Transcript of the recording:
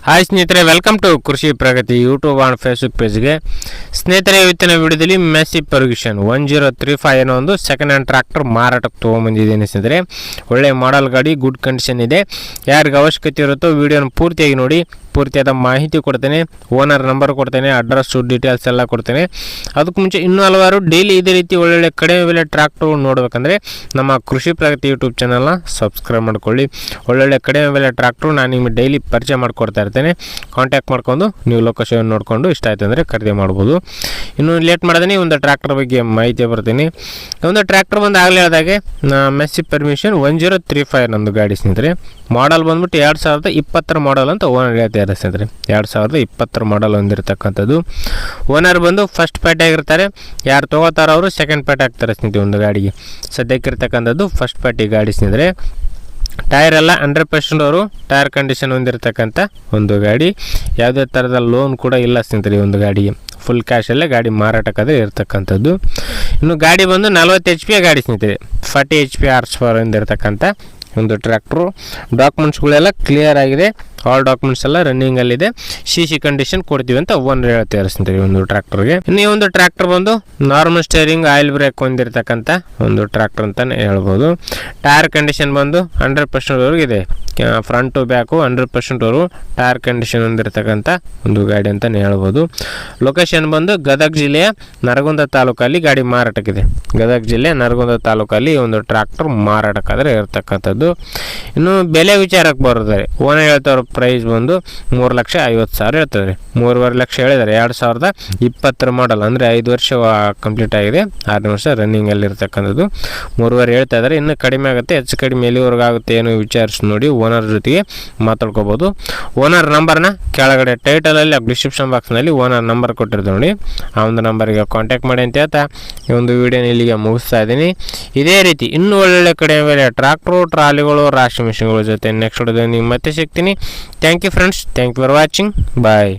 Hi ಸ್ನೇಹಿತರೆ, welcome to ಕೃಷಿ ಪ್ರಗತಿ YouTube and Facebook ಪೇಜ್ಗೆ. ಸ್ನೇಹಿತರೆ, ಇವತ್ತಿನ ವಿಡಿಯೋದಲ್ಲಿ ಮೆಸ್ಸಿ ಫರ್ಗ್ಯೂಸನ್ 1035 ಅನ್ನೋ ಒಂದು ಸೆಕೆಂಡ್ ಹ್ಯಾಂಡ್ ಟ್ರ್ಯಾಕ್ಟರ್ ಮಾರಾಟಕ್ಕೆ ತೊಗೊಂಬಂದಿದ್ದೇನೆ. ಸ್ನೇಹಿತರೆ, ಒಳ್ಳೆ ಮಾಡೆಲ್ ಗಾಡಿ, ಗುಡ್ ಕಂಡೀಷನ್ ಇದೆ. ಯಾರಿಗೆ ಅವಶ್ಯಕತೆ ಇರುತ್ತೋ ವಿಡಿಯೋನ ಪೂರ್ತಿಯಾಗಿ ನೋಡಿ. ಪೂರ್ತಿಯಾದ ಮಾಹಿತಿ ಕೊಡ್ತೇನೆ, ಓನರ್ ನಂಬರ್ ಕೊಡ್ತೇನೆ, ಅಡ್ರೆಸ್ಸು ಡೀಟೇಲ್ಸ್ ಎಲ್ಲ ಕೊಡ್ತೇನೆ. ಅದಕ್ಕೆ ಮುಂಚೆ ಇನ್ನೂ ಹಲವಾರು ಡೈಲಿ ಇದೇ ರೀತಿ ಒಳ್ಳೊಳ್ಳೆ ಕಡಿಮೆ ಬೆಲೆ ಟ್ರ್ಯಾಕ್ಟರ್ ನೋಡಬೇಕಂದ್ರೆ ನಮ್ಮ ಕೃಷಿ ಪ್ರಗತಿ ಯೂಟ್ಯೂಬ್ ಚಾನಲ್ನ ಸಬ್ಸ್ಕ್ರೈಬ್ ಮಾಡ್ಕೊಳ್ಳಿ. ಒಳ್ಳೊಳ್ಳೆ ಕಡಿಮೆ ಬೆಲೆ ಟ್ರ್ಯಾಕ್ಟ್ರು ನಾನು ನಿಮಗೆ ಡೈಲಿ ಪರಿಚಯ ಮಾಡಿಕೊಡ್ತಾ ಇರ್ತೇನೆ. ಕಾಂಟ್ಯಾಕ್ಟ್ ಮಾಡ್ಕೊಂಡು ನೀವು ಲೊಕೇಶನ್ ನೋಡಿಕೊಂಡು ಇಷ್ಟ ಆಯ್ತು ಅಂದರೆ ಖರೀದಿ ಮಾಡ್ಬೋದು. ಇನ್ನು ಲೇಟ್ ಮಾಡಿದ್ರೆ ಒಂದು ಟ್ರ್ಯಾಕ್ಟರ್ ಬಗ್ಗೆ ಮಾಹಿತಿ ಬರ್ತೀನಿ. ಒಂದು ಟ್ರ್ಯಾಕ್ಟರ್ ಬಂದು ಆಗಲೇ ಹೇಳಿದಾಗೆ ಮೆಸ್ಸಿ ಪರ್ಮಿಷನ್ 1035 ನಂದು ಗಾಡಿ. ಸ್ನೇಹಿತರೆ, ಮಾಡಲ್ ಬಂದ್ಬಿಟ್ಟು 2020 ಮಾಡಲ್ ಅಂತ ಓನರ್ ಹೇಳ್ತಾರೆ. ಸ್ನೇಹಿತರೆ, 2020 ಮಾಡಲ್ ಹೊಂದಿರತಕ್ಕಂಥದ್ದು. ಓನರ್ ಬಂದು ಫಸ್ಟ್ ಪ್ಯಾಟೆ ಆಗಿರ್ತಾರೆ. ಯಾರು ತೊಗೋತಾರೋ ಅವರು ಸೆಕೆಂಡ್ ಪ್ಯಾಟೆ ಆಗ್ತಾರೆ. ಸ್ನೇಹಿತರೆ, ಒಂದು ಗಾಡಿಗೆ ಸದ್ಯಕ್ಕಿರ್ತಕ್ಕಂಥದ್ದು ಫಸ್ಟ್ ಪ್ಯಾಟಿ ಗಾಡಿ. ಸ್ನೇಹಿತರೆ, ಟೈರ್ ಎಲ್ಲ 100% ಅವರು ಟೈರ್ ಕಂಡೀಷನ್ ಹೊಂದಿರತಕ್ಕಂಥ ಒಂದು ಗಾಡಿ. ಯಾವುದೇ ಥರದ ಲೋನ್ ಕೂಡ ಇಲ್ಲ ಸ್ನೇಹಿತರೆ. ಒಂದು ಗಾಡಿಗೆ ಫುಲ್ ಕ್ಯಾಶಲ್ಲೇ ಗಾಡಿ ಮಾರಾಟಕ್ಕಾದರೆ ಇರತಕ್ಕಂಥದ್ದು. ಇನ್ನು ಗಾಡಿ ಬಂದು 40 HP ಗಾಡಿ ಸ್ನೇಹಿತರೆ. 40 HP ಹಾರ್ಸ್ ಪವರ್ ಹೊಂದಿರತಕ್ಕಂಥ ಒಂದು ಟ್ರ್ಯಾಕ್ಟ್ರು. ಡಾಕ್ಯುಮೆಂಟ್ಸ್ಗಳೆಲ್ಲ ಕ್ಲಿಯರ್ ಆಗಿದೆ. ಆಲ್ ಡಾಕ್ಯುಮೆಂಟ್ಸ್ ಎಲ್ಲ ರನ್ನಿಂಗಲ್ಲಿದೆ. CC ಕಂಡೀಷನ್ ಕೊಡ್ತೀವಿ ಅಂತ ಓನರ್ ಹೇಳ್ತಾರೆ ಸ್ನೇಹಿತರೆ ಒಂದು ಟ್ರ್ಯಾಕ್ಟರ್ಗೆ. ಇನ್ನು ಈ ಒಂದು ಟ್ರ್ಯಾಕ್ಟರ್ ಬಂದು ನಾರ್ಮಲ್ ಸ್ಟೇರಿಂಗ್, ಆಯಿಲ್ ಬ್ರೇಕ್ ಹೊಂದಿರತಕ್ಕಂಥ ಒಂದು ಟ್ರ್ಯಾಕ್ಟರ್ ಅಂತಲೇ ಹೇಳ್ಬೋದು. ಟೈರ್ ಕಂಡೀಷನ್ ಬಂದು 100% ಇದೆ. ಫ್ರಂಟು ಬ್ಯಾಕು 100% ಅವರು ಟೈರ್ ಕಂಡೀಷನ್ ಹೊಂದಿರತಕ್ಕಂಥ ಒಂದು ಗಾಡಿ ಅಂತಲೇ ಹೇಳ್ಬೋದು. ಲೊಕೇಶನ್ ಬಂದು ಗದಗ ಜಿಲ್ಲೆಯ ನರಗುಂದ ತಾಲೂಕಲ್ಲಿ ಗಾಡಿ ಮಾರಾಟಕ್ಕಿದೆ. ಗದಗ ಜಿಲ್ಲೆ ನರಗುಂದ ತಾಲೂಕಲ್ಲಿ ಒಂದು ಟ್ರ್ಯಾಕ್ಟರ್ ಮಾರಾಟಕ್ಕಾದರೆ ಇರತಕ್ಕಂಥದ್ದು. ಇನ್ನು ಬೆಲೆ ವಿಚಾರಕ್ಕೆ ಬರುತ್ತಾರೆ. ಓನರ್ ಹೇಳ್ತಾವ್ರ ಪ್ರೈಸ್ ಬಂದು 3,50,000 ಹೇಳ್ತಾರೆ. 3.5 ಲಕ್ಷ ಹೇಳಿದ್ದಾರೆ. 2020 ಮಾಡಲ್ ಅಂದರೆ 5 ವರ್ಷ ಕಂಪ್ಲೀಟ್ ಆಗಿದೆ. 6ನೇ ವರ್ಷ ರನ್ನಿಂಗಲ್ಲಿ ಇರ್ತಕ್ಕಂಥದ್ದು. 3.5 ಹೇಳ್ತಾ ಇದ್ದಾರೆ. ಇನ್ನೂ ಕಡಿಮೆ ಆಗುತ್ತೆ, ಹೆಚ್ಚು ಕಡಿಮೆ ಎಲ್ಲಿವರೆಗೂ ಆಗುತ್ತೆ ಏನು ವಿಚಾರಿಸಿ ನೋಡಿ ಓನರ್ ಜೊತೆಗೆ ಮಾತಾಡ್ಕೋಬೋದು. ಓನರ್ ನಂಬರ್ನ ಕೆಳಗಡೆ ಟೈಟಲಲ್ಲಿ ಡಿಸ್ಕ್ರಿಪ್ಷನ್ ಬಾಕ್ಸ್ನಲ್ಲಿ ಓನರ್ ನಂಬರ್ ಕೊಟ್ಟಿರ್ತೀವಿ ನೋಡಿ. ಆ ಒಂದು ನಂಬರ್ಗೆ ಕಾಂಟ್ಯಾಕ್ಟ್ ಮಾಡಿ ಅಂತ ಹೇಳ್ತಾ ಈ ಒಂದು ವಿಡಿಯೋನ ಇಲ್ಲಿಗೆ ಮುಗಿಸ್ತಾ ಇದ್ದೀನಿ. ಇದೇ ರೀತಿ ಇನ್ನೂ ಒಳ್ಳೊಳ್ಳೆ ಕಡಿಮೆ ಬೆಲೆ ಟ್ರ್ಯಾಕ್ಟ್ರು, ಟ್ರಾಲಿಗಳು, ರಾಶಿ ಮಿಷಿನ್ಗಳ ಜೊತೆ ನೆಕ್ಸ್ಟ್ ವಿಡಿಯೋದಲ್ಲಿ ಮತ್ತೆ ಸಿಗ್ತೀನಿ. Thank you friends. Thank you for watching. Bye.